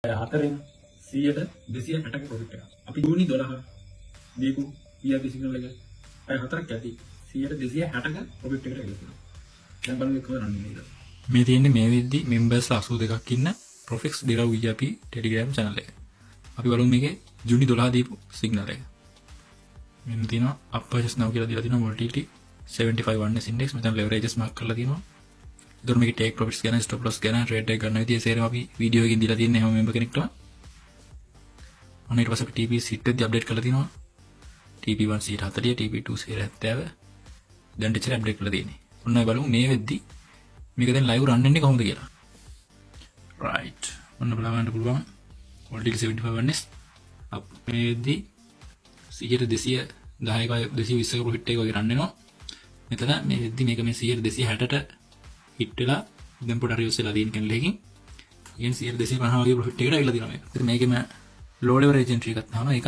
4න් 100ට 260ක ප්‍රොෆිට් එක. අපි ජූනි 12 දීපු ඊයගේ සිග්නල් එක අය 4ක් ඇති 100ට 260ක ප්‍රොෆිට් එකට ගිහින්. දැන් බලන්න කොහොමද නේද? මේ තියෙන්නේ මේ විද්දි මෙම්බර්ස් 82ක් ඉන්න ප්‍රොෆික්ස් ඩිරව් ERP ටෙලිග්‍රෑම් channel එක. අපි බලමු මේකේ ජූනි 12 දීපු සිග්නල් එක. මෙන්න තියෙනවා up purchase now කියලා දීලා තියෙනවා volatility 75 1s index මෙතන leverages mark කරලා තියෙනවා. ඒතර මේකේ take profits ගැන stop loss ගැන trade එක ගන්න විදිය සේරම අපි වීඩියෝ එකකින් දීලා තියෙන්නේ හැම member කෙනෙක්ටම. අන්න ඊට පස්සේ අපි TP sit එකදී update කරලා තියෙනවා. TP1 140 TP2 170 දැන් ටිචර් අප්ඩේට් කරලා තියෙන්නේ. ඔන්න ඔය බලමු මේ වෙද්දි මේක දැන් live run වෙන්නේ කොහොමද කියලා. right ඔන්න බලන්න පුළුවන් volatility 75 1s up මේ වෙද්දි 100 210ක 220ක ප්‍රොෆිට් එක වගේ රන් වෙනවා. මෙතන මේ වෙද්දි මේක මේ 100 260ට හිට් වෙලා දැන් පොඩ රිවර්ස් වෙලා තියෙන කැන්ඩල් එකකින්. ඉතින් 100 250 වගේ ප්‍රොෆිට් එකකට ඇවිල්ලා තියෙනවා මේක. ඉතින් මේකෙම low leverage entry එකක් තමයි ඒක.